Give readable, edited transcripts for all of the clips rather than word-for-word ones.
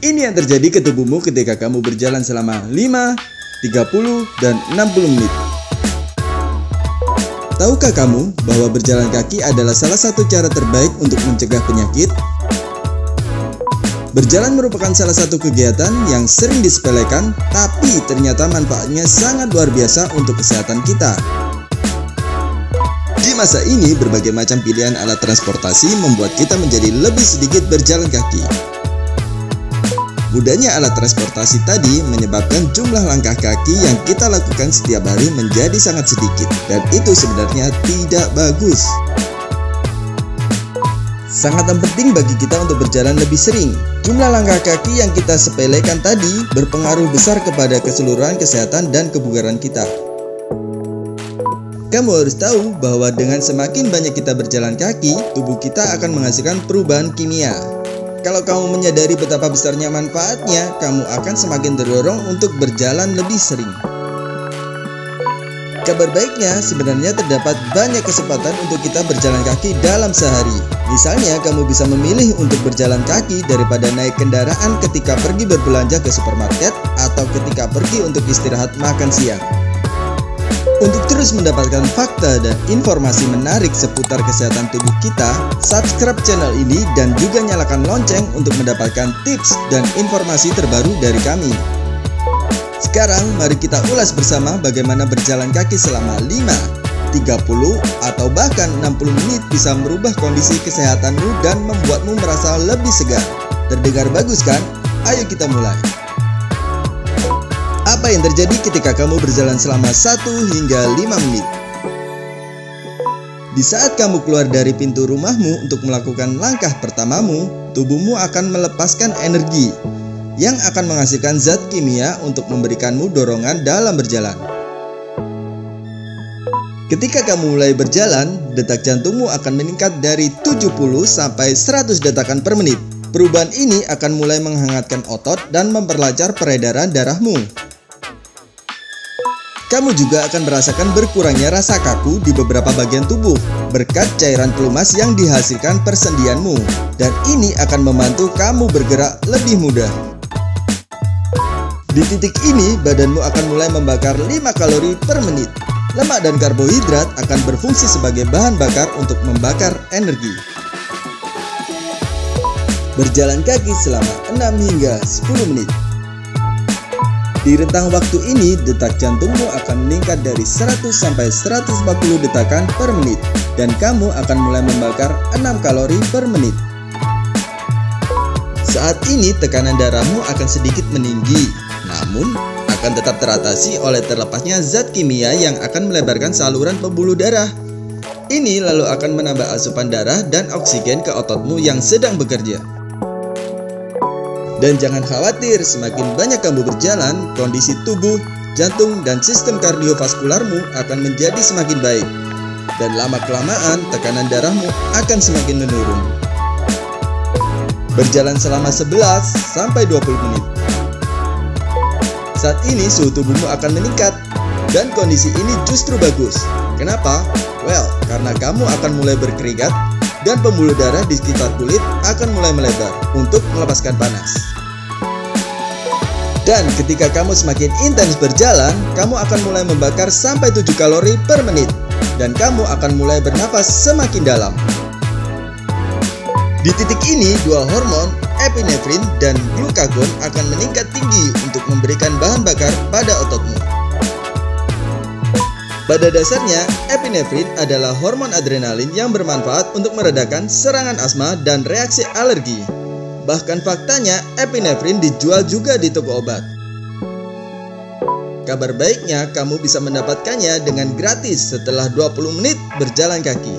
Ini yang terjadi ke tubuhmu ketika kamu berjalan selama 5, 30, dan 60 menit. Tahukah kamu bahwa berjalan kaki adalah salah satu cara terbaik untuk mencegah penyakit? Berjalan merupakan salah satu kegiatan yang sering disepelekan, tapi ternyata manfaatnya sangat luar biasa untuk kesehatan kita. Di masa ini, berbagai macam pilihan alat transportasi membuat kita menjadi lebih sedikit berjalan kaki. Mudahnya alat transportasi tadi menyebabkan jumlah langkah kaki yang kita lakukan setiap hari menjadi sangat sedikit, dan itu sebenarnya tidak bagus. Sangat penting bagi kita untuk berjalan lebih sering. Jumlah langkah kaki yang kita sepelekan tadi berpengaruh besar kepada keseluruhan kesehatan dan kebugaran kita. Kamu harus tahu bahwa dengan semakin banyak kita berjalan kaki, tubuh kita akan menghasilkan perubahan kimia. Kalau kamu menyadari betapa besarnya manfaatnya, kamu akan semakin terdorong untuk berjalan lebih sering. Kabar baiknya, sebenarnya terdapat banyak kesempatan untuk kita berjalan kaki dalam sehari. Misalnya, kamu bisa memilih untuk berjalan kaki daripada naik kendaraan ketika pergi berbelanja ke supermarket atau ketika pergi untuk istirahat makan siang. Untuk terus mendapatkan fakta dan informasi menarik seputar kesehatan tubuh kita, subscribe channel ini dan juga nyalakan lonceng untuk mendapatkan tips dan informasi terbaru dari kami. Sekarang mari kita ulas bersama bagaimana berjalan kaki selama 5, 30, atau bahkan 60 menit bisa merubah kondisi kesehatanmu dan membuatmu merasa lebih segar. Terdengar bagus kan? Ayo kita mulai. Apa yang terjadi ketika kamu berjalan selama 1 hingga 5 menit? Di saat kamu keluar dari pintu rumahmu untuk melakukan langkah pertamamu, tubuhmu akan melepaskan energi yang akan menghasilkan zat kimia untuk memberikanmu dorongan dalam berjalan. Ketika kamu mulai berjalan, detak jantungmu akan meningkat dari 70 sampai 100 detakan per menit. Perubahan ini akan mulai menghangatkan otot dan memperlancar peredaran darahmu. Kamu juga akan merasakan berkurangnya rasa kaku di beberapa bagian tubuh berkat cairan pelumas yang dihasilkan persendianmu, dan ini akan membantu kamu bergerak lebih mudah. Di titik ini, badanmu akan mulai membakar 5 kalori per menit. Lemak dan karbohidrat akan berfungsi sebagai bahan bakar untuk membakar energi. Berjalan kaki selama 6 hingga 10 menit. Di rentang waktu ini, detak jantungmu akan meningkat dari 100 sampai 140 detakan per menit, dan kamu akan mulai membakar 6 kalori per menit. Saat ini tekanan darahmu akan sedikit meninggi, namun akan tetap teratasi oleh terlepasnya zat kimia yang akan melebarkan saluran pembuluh darah. Ini lalu akan menambah asupan darah dan oksigen ke ototmu yang sedang bekerja. Dan jangan khawatir, semakin banyak kamu berjalan, kondisi tubuh, jantung, dan sistem kardiovaskularmu akan menjadi semakin baik. Dan lama-kelamaan, tekanan darahmu akan semakin menurun. Berjalan selama 11 sampai 20 menit. Saat ini suhu tubuhmu akan meningkat, dan kondisi ini justru bagus. Kenapa? Well, karena kamu akan mulai berkeringat, dan pembuluh darah di sekitar kulit akan mulai melebar untuk melepaskan panas. Dan ketika kamu semakin intens berjalan, kamu akan mulai membakar sampai 7 kalori per menit, dan kamu akan mulai bernafas semakin dalam. Di titik ini, dua hormon, epinefrin dan glukagon, akan meningkat tinggi untuk memberikan bahan bakar pada ototmu. Pada dasarnya, epinefrin adalah hormon adrenalin yang bermanfaat untuk meredakan serangan asma dan reaksi alergi. Bahkan faktanya, epinefrin dijual juga di toko obat. Kabar baiknya, kamu bisa mendapatkannya dengan gratis setelah 20 menit berjalan kaki.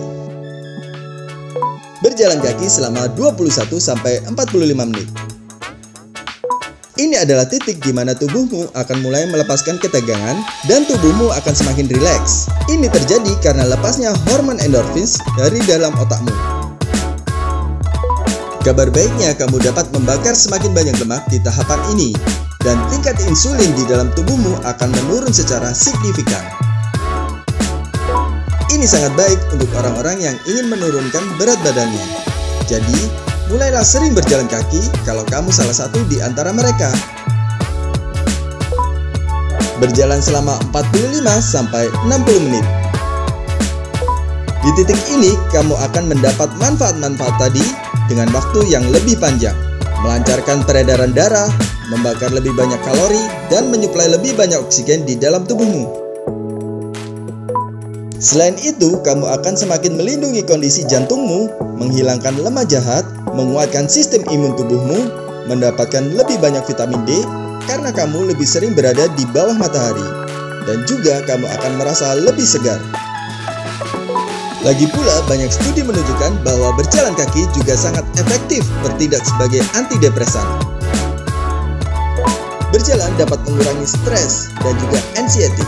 Berjalan kaki selama 21 sampai 45 menit. Ini adalah titik di mana tubuhmu akan mulai melepaskan ketegangan dan tubuhmu akan semakin rileks. Ini terjadi karena lepasnya hormon endorfins dari dalam otakmu. Kabar baiknya, kamu dapat membakar semakin banyak lemak di tahapan ini, dan tingkat insulin di dalam tubuhmu akan menurun secara signifikan. Ini sangat baik untuk orang-orang yang ingin menurunkan berat badannya. Jadi, mulailah sering berjalan kaki kalau kamu salah satu di antara mereka. Berjalan selama 45-60 menit. Di titik ini, kamu akan mendapat manfaat-manfaat tadi dengan waktu yang lebih panjang. Melancarkan peredaran darah, membakar lebih banyak kalori, dan menyuplai lebih banyak oksigen di dalam tubuhmu. Selain itu, kamu akan semakin melindungi kondisi jantungmu, menghilangkan lemak jahat, menguatkan sistem imun tubuhmu, mendapatkan lebih banyak vitamin D karena kamu lebih sering berada di bawah matahari, dan juga kamu akan merasa lebih segar. Lagi pula, banyak studi menunjukkan bahwa berjalan kaki juga sangat efektif bertindak sebagai antidepresan. Berjalan dapat mengurangi stres dan juga anxiety.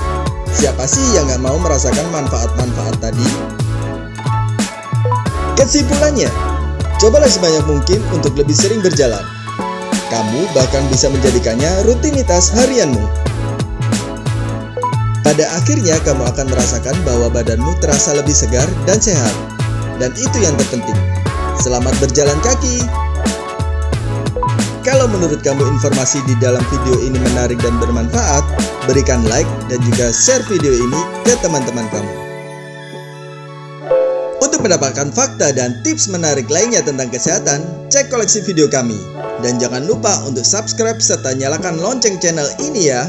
Siapa sih yang gak mau merasakan manfaat-manfaat tadi? Kesimpulannya, cobalah sebanyak mungkin untuk lebih sering berjalan. Kamu bahkan bisa menjadikannya rutinitas harianmu. Pada akhirnya kamu akan merasakan bahwa badanmu terasa lebih segar dan sehat. Dan itu yang terpenting. Selamat berjalan kaki! Kalau menurut kamu informasi di dalam video ini menarik dan bermanfaat, berikan like dan juga share video ini ke teman-teman kamu. Untuk mendapatkan fakta dan tips menarik lainnya tentang kesehatan, cek koleksi video kami. Dan jangan lupa untuk subscribe serta nyalakan lonceng channel ini ya.